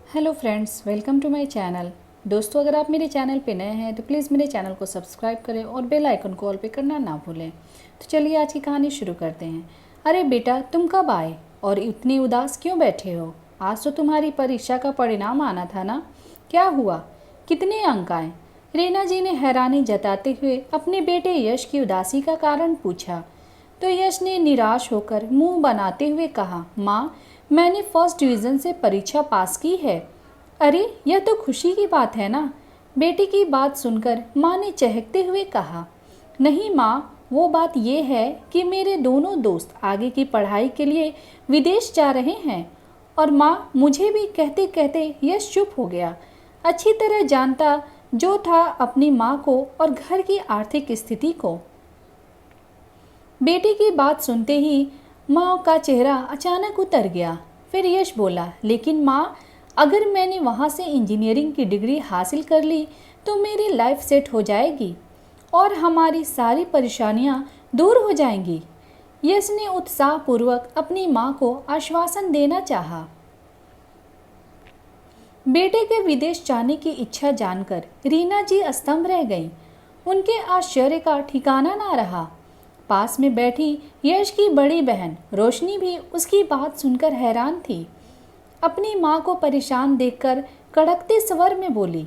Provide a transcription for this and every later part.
Hello friends, welcome to my channel. दोस्तों, अगर आप मेरे चैनल पे नए हैं तो प्लीज़ मेरे चैनल को सब्सक्राइब करें और बेल आइकन को ऑल पे करना ना भूलें। तो चलिए आज की कहानी शुरू करते हैं। अरे बेटा, तुम कब आए और इतनी उदास क्यों बैठे हो? आज तो तुम्हारी परीक्षा का परिणाम आना था ना। क्या हुआ? कितने अंक आए? रीना जी ने हैरानी जताते हुए अपने बेटे यश की उदासी का कारण पूछा। तो यश ने निराश होकर मुंह बनाते हुए कहा, माँ, मैंने फर्स्ट डिवीज़न से परीक्षा पास की है। अरे, यह तो खुशी की बात है ना। बेटी की बात सुनकर माँ ने चहकते हुए कहा, नहीं माँ, वो बात ये है कि मेरे दोनों दोस्त आगे की पढ़ाई के लिए विदेश जा रहे हैं। और माँ, मुझे भी कहते कहते यश चुप हो गया। अच्छी तरह जानता जो था अपनी माँ को और घर की आर्थिक स्थिति को। बेटी की बात सुनते ही माँ का चेहरा अचानक उतर गया। फिर यश बोला, लेकिन माँ, अगर मैंने वहाँ से इंजीनियरिंग की डिग्री हासिल कर ली तो मेरी लाइफ सेट हो जाएगी और हमारी सारी परेशानियाँ दूर हो जाएंगी। यश ने उत्साहपूर्वक अपनी माँ को आश्वासन देना चाहा। बेटे के विदेश जाने की इच्छा जानकर रीना जी अस्तंभ रह गईं। उनके आश्चर्य का ठिकाना ना रहा। पास में बैठी यश की बड़ी बहन रोशनी भी उसकी बात सुनकर हैरान थी। अपनी माँ को परेशान देखकर कड़कते स्वर में बोली,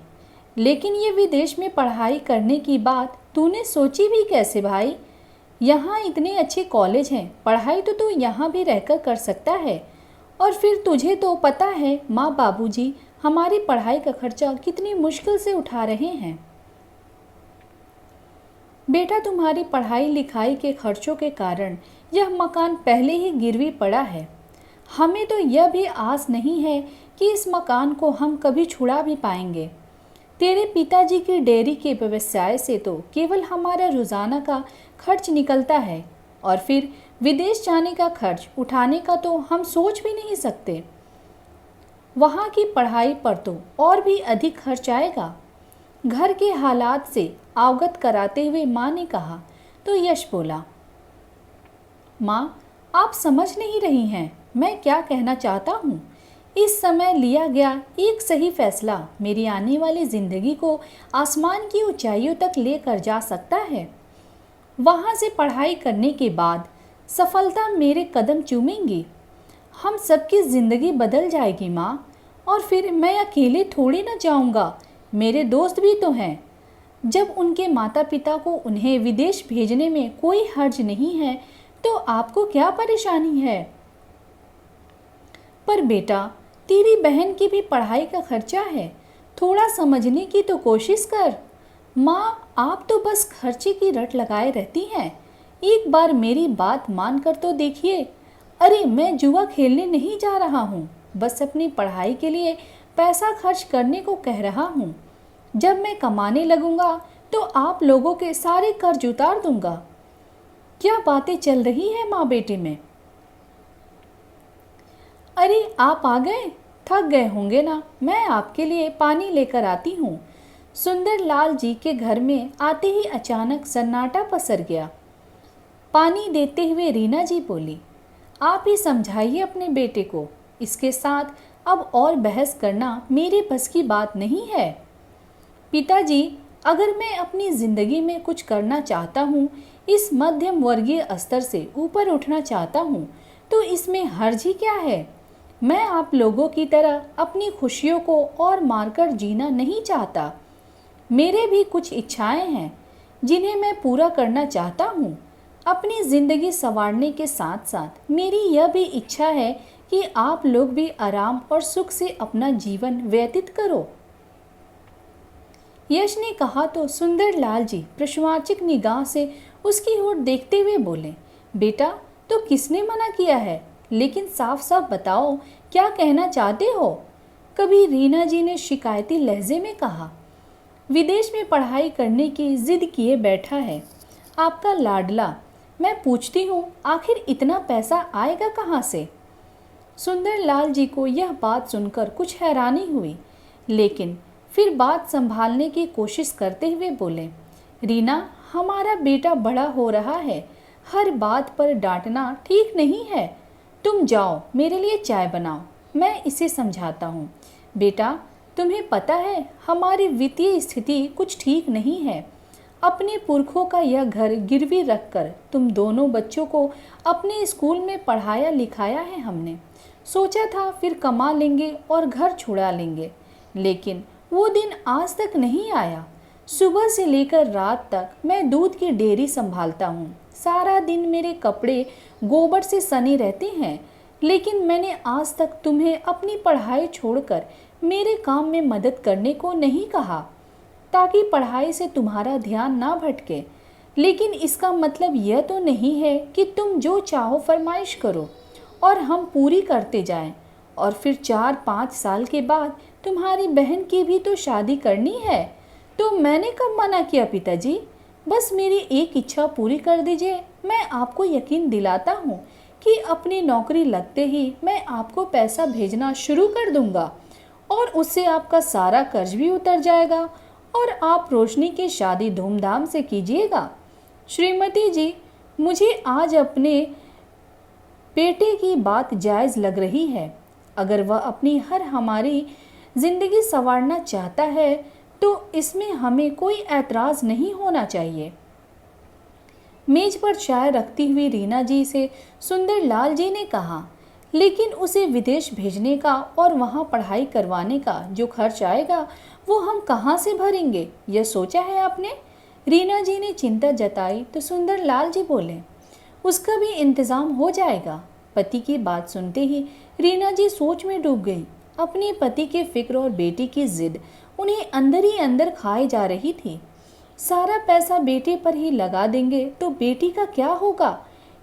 लेकिन ये विदेश में पढ़ाई करने की बात तूने सोची भी कैसे भाई? यहाँ इतने अच्छे कॉलेज हैं, पढ़ाई तो तू यहाँ भी रहकर कर सकता है। और फिर तुझे तो पता है माँ बाबूजी हमारी पढ़ाई का खर्चा कितनी मुश्किल से उठा रहे हैं। बेटा, तुम्हारी पढ़ाई लिखाई के खर्चों के कारण यह मकान पहले ही गिरवी पड़ा है। हमें तो यह भी आस नहीं है कि इस मकान को हम कभी छुड़ा भी पाएंगे। तेरे पिताजी की डेयरी के व्यवसाय से तो केवल हमारा रोज़ाना का खर्च निकलता है और फिर विदेश जाने का खर्च उठाने का तो हम सोच भी नहीं सकते। वहाँ की पढ़ाई पर तो और भी अधिक खर्च आएगा। घर के हालात से अवगत कराते हुए माँ ने कहा। तो यश बोला, माँ, आप समझ नहीं रही हैं मैं क्या कहना चाहता हूँ। इस समय लिया गया एक सही फैसला मेरी आने वाली ज़िंदगी को आसमान की ऊंचाइयों तक लेकर जा सकता है। वहाँ से पढ़ाई करने के बाद सफलता मेरे कदम चूमेंगी। हम सबकी ज़िंदगी बदल जाएगी माँ। और फिर मैं अकेले थोड़ी ना जाऊँगा, मेरे दोस्त भी तो हैं। जब उनके माता पिता को उन्हें विदेश भेजने में कोई हर्ज नहीं है तो आपको क्या परेशानी है? पर बेटा, तेरी बहन की भी पढ़ाई का खर्चा है, थोड़ा समझने की तो कोशिश कर। माँ, आप तो बस खर्चे की रट लगाए रहती हैं। एक बार मेरी बात मान कर तो देखिए। अरे, मैं जुआ खेलने नहीं जा रहा हूँ, बस अपनी पढ़ाई के लिए पैसा खर्च करने को कह रहा हूँ। जब मैं कमाने लगूंगा तो आप लोगों के सारे कर्ज उतार दूंगा। क्या बातें चल रही हैं माँ बेटे में? अरे, आप आ गए? थक गए होंगे ना, मैं आपके लिए पानी लेकर आती हूँ। सुंदर लाल जी के घर में आते ही अचानक सन्नाटा पसर गया। पानी देते हुए रीना जी बोली, आप ही समझाइए अपने बेटे को, इसके साथ अब और बहस करना मेरे बस की बात नहीं है। पिताजी, अगर मैं अपनी ज़िंदगी में कुछ करना चाहता हूँ, इस मध्यम वर्गीय स्तर से ऊपर उठना चाहता हूँ, तो इसमें हर्ज ही क्या है? मैं आप लोगों की तरह अपनी खुशियों को और मारकर जीना नहीं चाहता। मेरे भी कुछ इच्छाएं हैं जिन्हें मैं पूरा करना चाहता हूँ। अपनी ज़िंदगी संवारने के साथ साथ मेरी यह भी इच्छा है कि आप लोग भी आराम और सुख से अपना जीवन व्यतीत करो। यश ने कहा तो सुंदर लाल जी प्रश्नवाचक निगाह से उसकी ओर देखते हुए बोले, बेटा, तो किसने मना किया है? लेकिन साफ साफ बताओ, क्या कहना चाहते हो? कभी रीना जी ने शिकायती लहजे में कहा। विदेश में पढ़ाई करने की जिद किए बैठा है आपका लाडला। मैं पूछती हूँ, आखिर इतना पैसा आएगा कहाँ से? सुंदर लाल जी को यह बात सुनकर कुछ हैरानी हुई, लेकिन फिर बात संभालने की कोशिश करते हुए बोले, रीना, हमारा बेटा बड़ा हो रहा है, हर बात पर डांटना ठीक नहीं है। तुम जाओ, मेरे लिए चाय बनाओ, मैं इसे समझाता हूँ। बेटा, तुम्हें पता है हमारी वित्तीय स्थिति कुछ ठीक नहीं है। अपने पुरखों का यह घर गिरवी रखकर तुम दोनों बच्चों को अपने स्कूल में पढ़ाया लिखाया है हमने। सोचा था फिर कमा लेंगे और घर छुड़ा लेंगे, लेकिन वो दिन आज तक नहीं आया। सुबह से लेकर रात तक मैं दूध की डेयरी संभालता हूँ। सारा दिन मेरे कपड़े गोबर से सने रहते हैं, लेकिन मैंने आज तक तुम्हें अपनी पढ़ाई छोड़कर मेरे काम में मदद करने को नहीं कहा, ताकि पढ़ाई से तुम्हारा ध्यान ना भटके। लेकिन इसका मतलब यह तो नहीं है कि तुम जो चाहो फरमाइश करो और हम पूरी करते जाएं। और फिर 4-5 साल के बाद तुम्हारी बहन की भी तो शादी करनी है। तो मैंने कब मना किया पिताजी? बस मेरी एक इच्छा पूरी कर दीजिए। मैं आपको यकीन दिलाता हूँ कि अपनी नौकरी लगते ही मैं आपको पैसा भेजना शुरू कर दूंगा और उससे आपका सारा कर्ज भी उतर जाएगा और आप रोशनी की शादी धूमधाम से कीजिएगा। श्रीमती जी, मुझे आज अपने बेटे की बात जायज़ लग रही है। अगर वह अपनी हमारी ज़िंदगी संवारना चाहता है तो इसमें हमें कोई ऐतराज़ नहीं होना चाहिए। मेज पर चाय रखती हुई रीना जी से सुंदर लाल जी ने कहा, लेकिन उसे विदेश भेजने का और वहाँ पढ़ाई करवाने का जो खर्च आएगा वो हम कहाँ से भरेंगे, यह सोचा है आपने? रीना जी ने चिंता जताई तो सुंदर लाल जी बोले, उसका भी इंतज़ाम हो जाएगा। पति की बात सुनते ही रीना जी सोच में डूब गई। अपने पति के फिक्र और बेटी की जिद उन्हें अंदर ही अंदर खाए जा रही थी। सारा पैसा बेटे पर ही लगा देंगे तो बेटी का क्या होगा?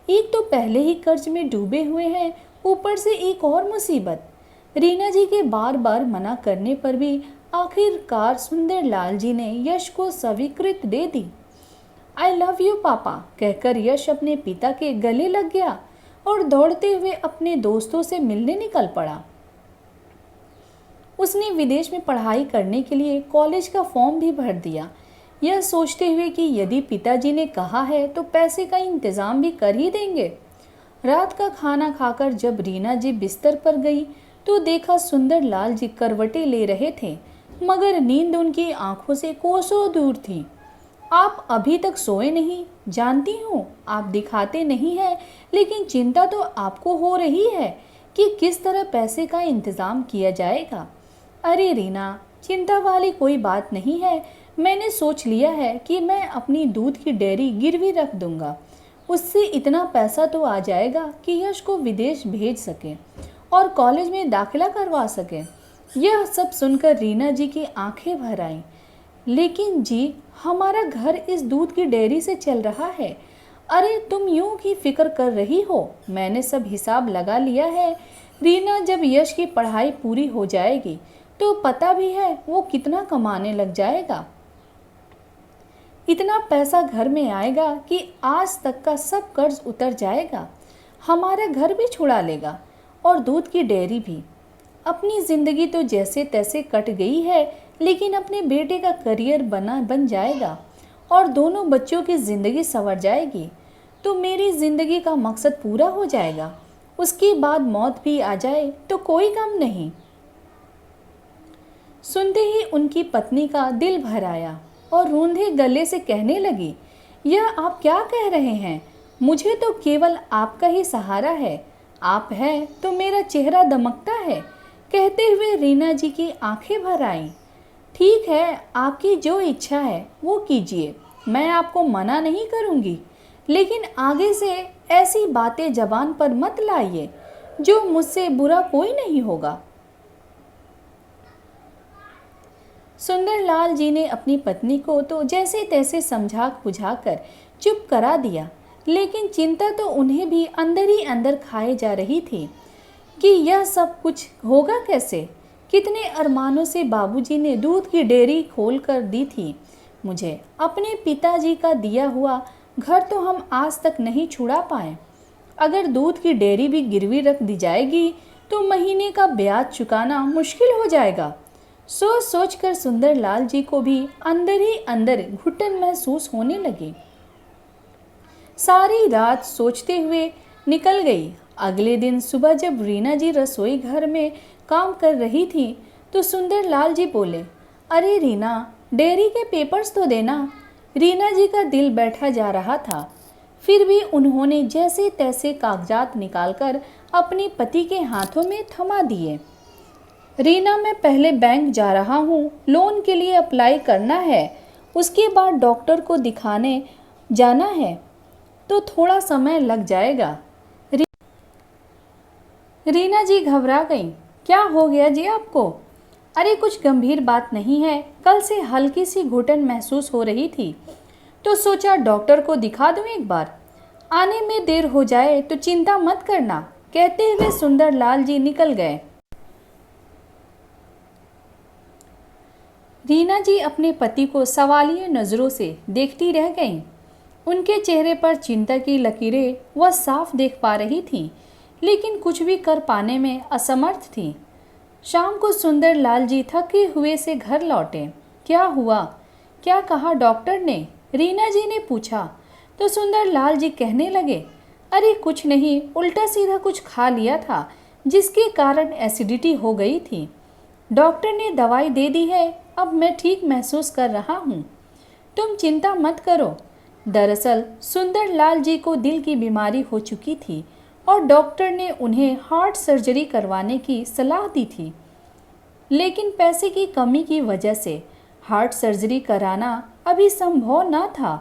एक तो पहले ही कर्ज में डूबे हुए हैं, ऊपर से एक और मुसीबत। रीना जी के बार बार मना करने पर भी आखिरकार सुंदर लाल जी ने यश को स्वीकृत दे दी। आई लव यू पापा कहकर यश अपने पिता के गले लग गया और दौड़ते हुए अपने दोस्तों से मिलने निकल पड़ा। उसने विदेश में पढ़ाई करने के लिए कॉलेज का फॉर्म भी भर दिया, यह सोचते हुए कि यदि पिताजी ने कहा है तो पैसे का इंतज़ाम भी कर ही देंगे। रात का खाना खाकर जब रीना जी बिस्तर पर गई तो देखा सुंदर लाल जी करवटें ले रहे थे, मगर नींद उनकी आंखों से कोसों दूर थी। आप अभी तक सोए नहीं? जानती हूँ आप दिखाते नहीं हैं, लेकिन चिंता तो आपको हो रही है कि किस तरह पैसे का इंतज़ाम किया जाएगा। अरे रीना, चिंता वाली कोई बात नहीं है। मैंने सोच लिया है कि मैं अपनी दूध की डेयरी गिरवी रख दूंगा। उससे इतना पैसा तो आ जाएगा कि यश को विदेश भेज सके और कॉलेज में दाखिला करवा सके। यह सब सुनकर रीना जी की आंखें भर आईं। लेकिन जी, हमारा घर इस दूध की डेयरी से चल रहा है। अरे तुम यूं ही फिक्र कर रही हो, मैंने सब हिसाब लगा लिया है। रीना, जब यश की पढ़ाई पूरी हो जाएगी तो पता भी है वो कितना कमाने लग जाएगा। इतना पैसा घर में आएगा कि आज तक का सब कर्ज उतर जाएगा। हमारा घर भी छुड़ा लेगा और दूध की डेयरी भी। अपनी ज़िंदगी तो जैसे तैसे कट गई है, लेकिन अपने बेटे का करियर बन जाएगा और दोनों बच्चों की ज़िंदगी संवर जाएगी तो मेरी ज़िंदगी का मकसद पूरा हो जाएगा। उसके बाद मौत भी आ जाए तो कोई गम नहीं। सुनते ही उनकी पत्नी का दिल भर आया और रूंधे गले से कहने लगी, यह आप क्या कह रहे हैं? मुझे तो केवल आपका ही सहारा है। आप हैं तो मेरा चेहरा दमकता है। कहते हुए रीना जी की आंखें भर आईं। ठीक है, आपकी जो इच्छा है वो कीजिए, मैं आपको मना नहीं करूँगी, लेकिन आगे से ऐसी बातें जबान पर मत लाइए जो मुझसे बुरा कोई नहीं होगा। सुंदर लाल जी ने अपनी पत्नी को तो जैसे तैसे समझा बुझाकर चुप करा दिया, लेकिन चिंता तो उन्हें भी अंदर ही अंदर खाए जा रही थी कि यह सब कुछ होगा कैसे। कितने अरमानों से बाबूजी ने दूध की डेयरी खोल कर दी थी मुझे। अपने पिताजी का दिया हुआ घर तो हम आज तक नहीं छुड़ा पाए। अगर दूध की डेयरी भी गिरवी रख दी जाएगी तो महीने का ब्याज चुकाना मुश्किल हो जाएगा। सोच सोच कर सुंदर लाल जी को भी अंदर ही अंदर घुटन महसूस होने लगी। सारी रात सोचते हुए निकल गई। अगले दिन सुबह जब रीना जी रसोई घर में काम कर रही थी तो सुंदरलाल जी बोले, अरे रीना, डेयरी के पेपर्स तो देना। रीना जी का दिल बैठा जा रहा था। फिर भी उन्होंने जैसे तैसे कागजात निकालकर अपने पति के हाथों में थमा दिए। रीना, मैं पहले बैंक जा रहा हूँ, लोन के लिए अप्लाई करना है, उसके बाद डॉक्टर को दिखाने जाना है, तो थोड़ा समय लग जाएगा। रीना जी घबरा गईं। क्या हो गया जी आपको? अरे कुछ गंभीर बात नहीं है, कल से हल्की सी घुटन महसूस हो रही थी, तो सोचा डॉक्टर को दिखा दूं एक बार। आने में देर हो जाए तो चिंता मत करना, कहते हुए सुंदरलाल जी निकल गए। रीना जी अपने पति को सवालिया नज़रों से देखती रह गईं। उनके चेहरे पर चिंता की लकीरें वह साफ देख पा रही थी, लेकिन कुछ भी कर पाने में असमर्थ थी। शाम को सुंदरलाल जी थके हुए से घर लौटे। क्या हुआ, क्या कहा डॉक्टर ने? रीना जी ने पूछा। तो सुंदरलाल जी कहने लगे, अरे कुछ नहीं, उल्टा सीधा कुछ खा लिया था जिसके कारण एसिडिटी हो गई थी। डॉक्टर ने दवाई दे दी है, अब मैं ठीक महसूस कर रहा हूँ। तुम चिंता मत करो। दरअसल सुंदरलाल जी को दिल की बीमारी हो चुकी थी और डॉक्टर ने उन्हें हार्ट सर्जरी करवाने की सलाह दी थी, लेकिन पैसे की कमी की वजह से हार्ट सर्जरी कराना अभी संभव न था।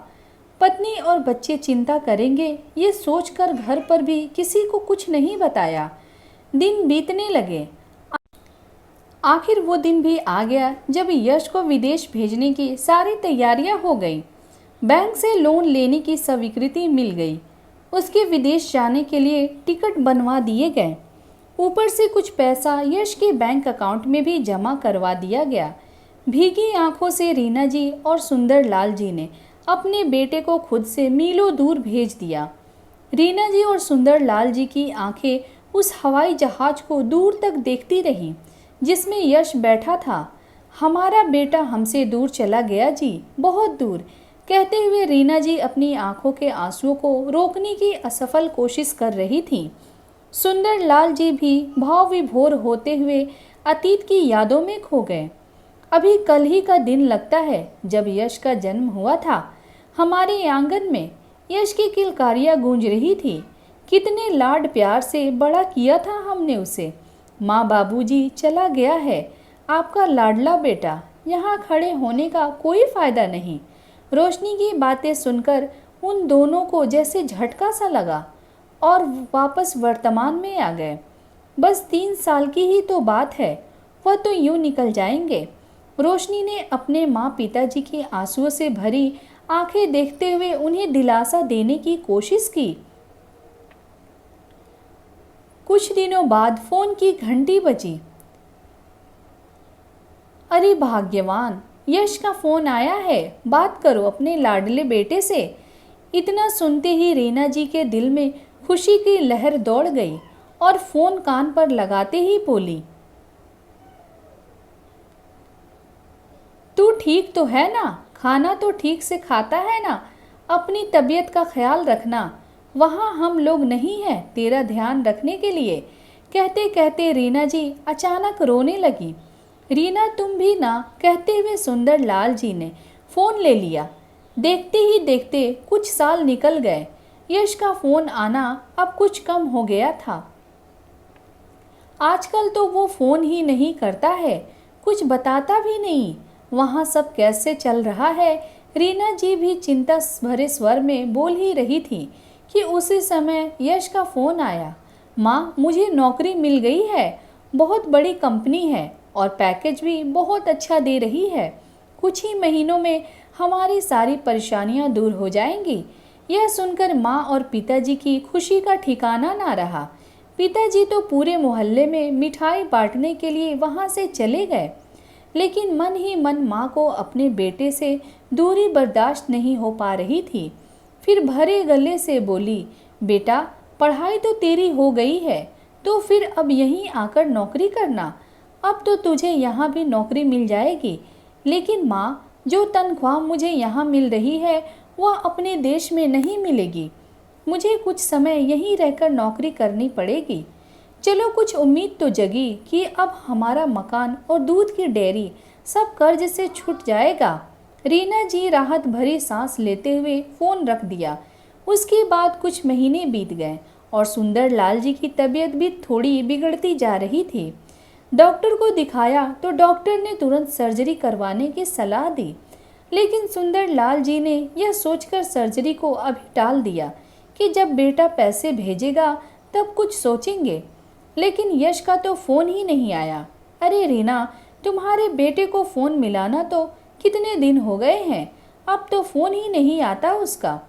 पत्नी और बच्चे चिंता करेंगे, ये सोचकर घर पर भी किसी को कुछ नहीं बताया। दिन बीतने लगे। आखिर वो दिन भी आ गया जब यश को विदेश भेजने की सारी तैयारियां हो गई। बैंक से लोन लेने की स्वीकृति मिल गई। उसके विदेश जाने के लिए टिकट बनवा दिए गए। ऊपर से कुछ पैसा यश के बैंक अकाउंट में भी जमा करवा दिया गया। भीगी आंखों से रीना जी और सुंदरलाल जी ने अपने बेटे को खुद से मीलों दूर भेज दिया। रीना जी और सुंदरलाल जी की आंखें उस हवाई जहाज को दूर तक देखती रहीं जिसमें यश बैठा था। हमारा बेटा हमसे दूर चला गया जी, बहुत दूर, कहते हुए रीना जी अपनी आंखों के आंसुओं को रोकने की असफल कोशिश कर रही थी। सुंदरलाल जी भी भाव विभोर होते हुए अतीत की यादों में खो गए। अभी कल ही का दिन लगता है जब यश का जन्म हुआ था। हमारे आंगन में यश की किलकारियां गूंज रही थी। कितने लाड प्यार से बड़ा किया था हमने उसे। माँ बाबूजी चला गया है, आपका लाडला बेटा, यहाँ खड़े होने का कोई फायदा नहीं। रोशनी की बातें सुनकर उन दोनों को जैसे झटका सा लगा और वापस वर्तमान में आ गए। बस 3 साल की ही तो बात है, वह तो यूं निकल जाएंगे। रोशनी ने अपने माँ पिताजी की आंसुओं से भरी आंखें देखते हुए उन्हें दिलासा देने की कोशिश की। कुछ दिनों बाद फोन की घंटी बजी। अरे भाग्यवान, यश का फोन आया है, बात करो अपने लाडले बेटे से। इतना सुनते ही रीना जी के दिल में खुशी की लहर दौड़ गई और फोन कान पर लगाते ही बोली, तू ठीक तो है ना? खाना तो ठीक से खाता है ना? अपनी तबीयत का ख्याल रखना, वहाँ हम लोग नहीं हैं तेरा ध्यान रखने के लिए। कहते कहते रीना जी अचानक रोने लगी। रीना तुम भी ना, कहते हुए सुंदरलाल जी ने फ़ोन ले लिया। देखते ही देखते कुछ साल निकल गए। यश का फ़ोन आना अब कुछ कम हो गया था। आजकल तो वो फ़ोन ही नहीं करता है, कुछ बताता भी नहीं वहाँ सब कैसे चल रहा है। रीना जी भी चिंता भरे स्वर में बोल ही रही थी कि उसी समय यश का फ़ोन आया। माँ, मुझे नौकरी मिल गई है, बहुत बड़ी कंपनी है और पैकेज भी बहुत अच्छा दे रही है। कुछ ही महीनों में हमारी सारी परेशानियां दूर हो जाएंगी। यह सुनकर माँ और पिताजी की खुशी का ठिकाना ना रहा। पिताजी तो पूरे मोहल्ले में मिठाई बांटने के लिए वहाँ से चले गए, लेकिन मन ही मन माँ को अपने बेटे से दूरी बर्दाश्त नहीं हो पा रही थी। फिर भरे गले से बोली, बेटा पढ़ाई तो तेरी हो गई है, तो फिर अब यहीं आकर नौकरी करना। अब तो तुझे यहाँ भी नौकरी मिल जाएगी, लेकिन माँ, जो तनख्वाह मुझे यहाँ मिल रही है वह अपने देश में नहीं मिलेगी। मुझे कुछ समय यहीं रहकर नौकरी करनी पड़ेगी। चलो कुछ उम्मीद तो जगी कि अब हमारा मकान और दूध की डेयरी सब कर्ज से छूट जाएगा। रीना जी राहत भरी सांस लेते हुए फोन रख दिया। उसके बाद कुछ महीने बीत गए और सुंदर लाल जी की तबीयत भी थोड़ी बिगड़ती जा रही थी। डॉक्टर को दिखाया तो डॉक्टर ने तुरंत सर्जरी करवाने की सलाह दी, लेकिन सुंदर लाल जी ने यह सोचकर सर्जरी को अभी टाल दिया कि जब बेटा पैसे भेजेगा तब कुछ सोचेंगे। लेकिन यश का तो फोन ही नहीं आया। अरे रीना, तुम्हारे बेटे को फोन मिलाना तो कितने दिन हो गए हैं, अब तो फोन ही नहीं आता उसका।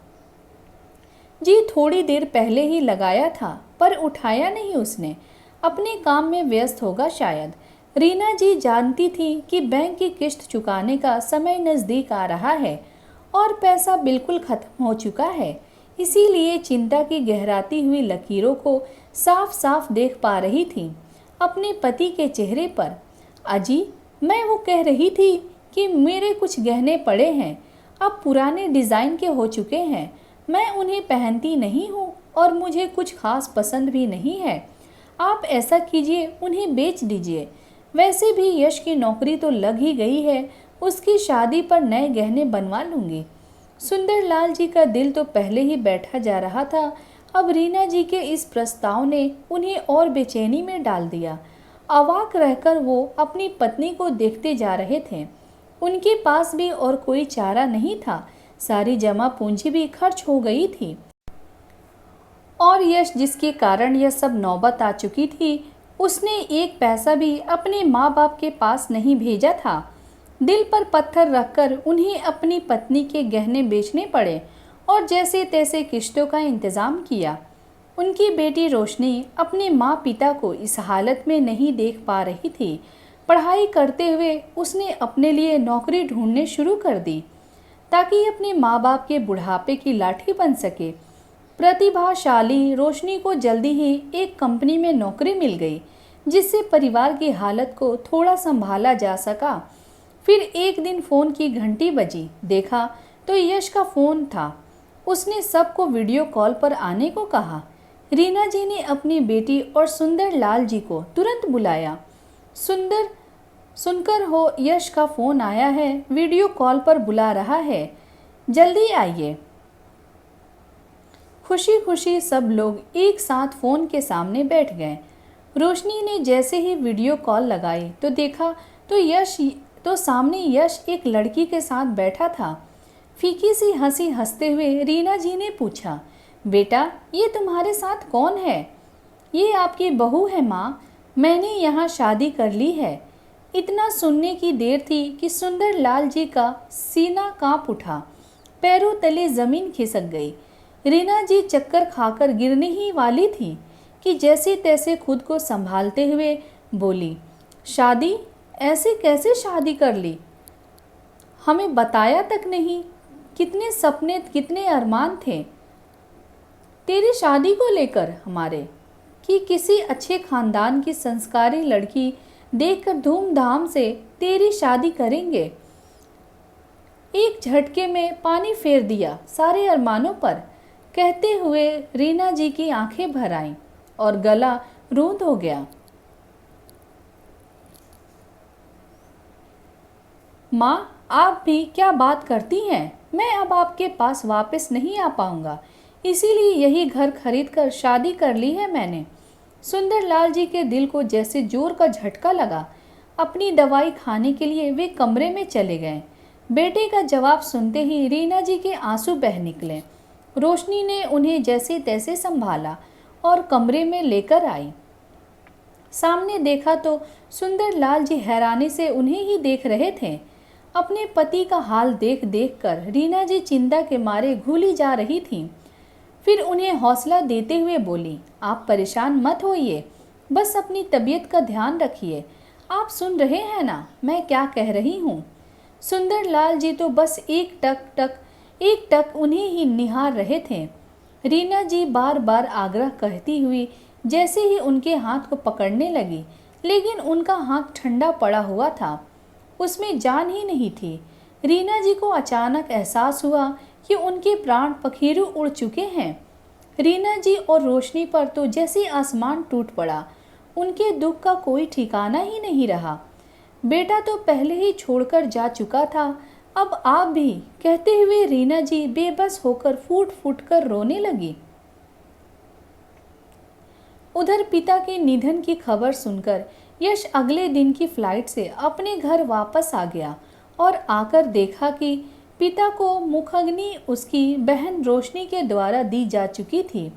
जी थोड़ी देर पहले ही लगाया था पर उठाया नहीं उसने, अपने काम में व्यस्त होगा शायद। रीना जी जानती थी कि बैंक की किस्त चुकाने का समय नज़दीक आ रहा है और पैसा बिल्कुल खत्म हो चुका है, इसीलिए चिंता की गहराती हुई लकीरों को साफ साफ देख पा रही थी अपने पति के चेहरे पर। अजी, मैं वो कह रही थी कि मेरे कुछ गहने पड़े हैं, अब पुराने डिज़ाइन के हो चुके हैं, मैं उन्हें पहनती नहीं हूँ और मुझे कुछ खास पसंद भी नहीं है। आप ऐसा कीजिए, उन्हें बेच दीजिए। वैसे भी यश की नौकरी तो लग ही गई है, उसकी शादी पर नए गहने बनवा लूँगी। सुंदर लाल जी का दिल तो पहले ही बैठा जा रहा था, अब रीना जी के इस प्रस्ताव ने उन्हें और बेचैनी में डाल दिया। अवाक रहकर वो अपनी पत्नी को देखते जा रहे थे। उनके पास भी और कोई चारा नहीं था, सारी जमा पूंजी भी खर्च हो गई थी और यश जिसके कारण यह सब नौबत आ चुकी थी, उसने एक पैसा भी अपने माँ बाप के पास नहीं भेजा था। दिल पर पत्थर रखकर उन्हें अपनी पत्नी के गहने बेचने पड़े और जैसे तैसे किश्तों का इंतज़ाम किया। उनकी बेटी रोशनी अपने माँ पिता को इस हालत में नहीं देख पा रही थी। पढ़ाई करते हुए उसने अपने लिए नौकरी ढूंढने शुरू कर दी ताकि अपने माँ बाप के बुढ़ापे की लाठी बन सके। प्रतिभाशाली रोशनी को जल्दी ही एक कंपनी में नौकरी मिल गई, जिससे परिवार की हालत को थोड़ा संभाला जा सका। फिर एक दिन फ़ोन की घंटी बजी, देखा तो यश का फ़ोन था। उसने सबको वीडियो कॉल पर आने को कहा। रीना जी ने अपनी बेटी और सुंदर लाल जी को तुरंत बुलाया। सुंदर सुनकर हो यश का फ़ोन आया है, वीडियो कॉल पर बुला रहा है, जल्दी आइए। खुशी खुशी सब लोग एक साथ फ़ोन के सामने बैठ गए। रोशनी ने जैसे ही वीडियो कॉल लगाई तो देखा तो सामने यश एक लड़की के साथ बैठा था। फीकी सी हंसी हंसते हुए रीना जी ने पूछा, बेटा ये तुम्हारे साथ कौन है? ये आपकी बहू है माँ, मैंने यहाँ शादी कर ली है। इतना सुनने की देर थी कि सुंदर लाल जी का सीना कांप उठा, पैरों तले ज़मीन खिसक गई। रीना जी चक्कर खाकर गिरने ही वाली थी कि जैसे तैसे खुद को संभालते हुए बोली, शादी? ऐसे कैसे शादी कर ली? हमें बताया तक नहीं। कितने सपने कितने अरमान थे तेरी शादी को लेकर हमारे, कि किसी अच्छे खानदान की संस्कारी लड़की देखकर धूमधाम से तेरी शादी करेंगे। एक झटके में पानी फेर दिया सारे अरमानों पर। कहते हुए रीना जी की आंखें भर आईं और गला रूंध हो गया। माँ, आप भी क्या बात करती हैं? मैं अब आपके पास वापस नहीं आ पाऊंगा, इसीलिए यही घर खरीद कर शादी कर ली है मैंने। सुंदर लाल जी के दिल को जैसे जोर का झटका लगा। अपनी दवाई खाने के लिए वे कमरे में चले गए। बेटे का जवाब सुनते ही रीना जी के आंसू बह निकले। रोशनी ने उन्हें जैसे तैसे संभाला और कमरे में लेकर आई। सामने देखा तो सुंदर लाल जी हैरानी से उन्हें ही देख रहे थे। अपने पति का हाल देख देख कर रीना जी चिंता के मारे घुली जा रही थीं। फिर उन्हें हौसला देते हुए बोली, आप परेशान मत होइए, बस अपनी तबीयत का ध्यान रखिए। आप सुन रहे हैं ना मैं क्या कह रही हूँ? सुंदर लाल जी तो बस एक टक उन्हें ही निहार रहे थे। रीना जी बार बार आग्रह कहती हुई जैसे ही उनके हाथ को पकड़ने लगी, लेकिन उनका हाथ ठंडा पड़ा हुआ था, उसमें जान ही नहीं थी। रीना जी को अचानक एहसास हुआ कि उनके प्राण पखेरु उड़ चुके हैं। रीना जी और रोशनी पर तो जैसे आसमान टूट पड़ा। उनके दुख का कोई ठिकाना ही नहीं रहा। बेटा तो पहले ही छोड़कर जा चुका था, अब आप भी, कहते हुए रीना जी बेबस होकर फूट फूट कर रोने लगी। उधर पिता के निधन की खबर सुनकर यश अगले दिन की फ्लाइट से अपने घर वापस आ गया और आकर देखा कि पिता को मुखाग्नि उसकी बहन रोशनी के द्वारा दी जा चुकी थी।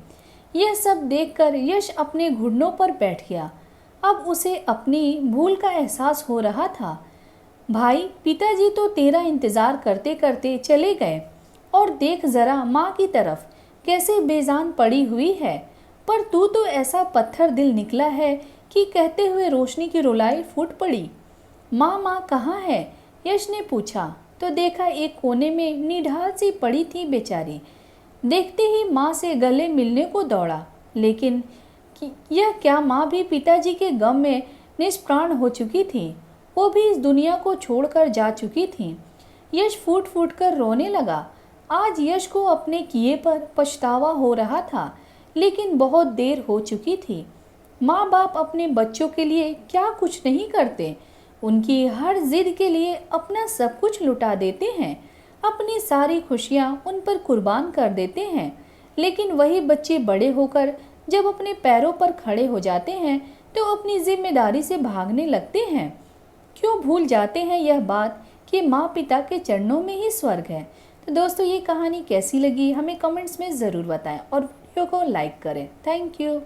यह सब देखकर यश अपने घुटनों पर बैठ गया। अब उसे अपनी भूल का एहसास हो रहा था। भाई, पिताजी तो तेरा इंतज़ार करते करते चले गए, और देख ज़रा माँ की तरफ कैसे बेजान पड़ी हुई है। पर तू तो ऐसा पत्थर दिल निकला है कि, कहते हुए रोशनी की रुलाई फूट पड़ी। माँ कहाँ है? यश ने पूछा तो देखा एक कोने में निढाल सी पड़ी थी बेचारी। देखते ही माँ से गले मिलने को दौड़ा, लेकिन यह क्या माँ भी पिताजी के गम में निष्प्राण हो चुकी थी। वो भी इस दुनिया को छोड़कर जा चुकी थी। यश फूट फूट कर रोने लगा। आज यश को अपने किए पर पछतावा हो रहा था, लेकिन बहुत देर हो चुकी थी। माँ बाप अपने बच्चों के लिए क्या कुछ नहीं करते, उनकी हर जिद के लिए अपना सब कुछ लुटा देते हैं, अपनी सारी खुशियाँ उन पर कुर्बान कर देते हैं। लेकिन वही बच्चे बड़े होकर जब अपने पैरों पर खड़े हो जाते हैं तो अपनी जिम्मेदारी से भागने लगते हैं। क्यों भूल जाते हैं यह बात कि माँ पिता के चरणों में ही स्वर्ग है। तो दोस्तों, ये कहानी कैसी लगी हमें कमेंट्स में ज़रूर बताएं और वीडियो को लाइक करें। Thank you.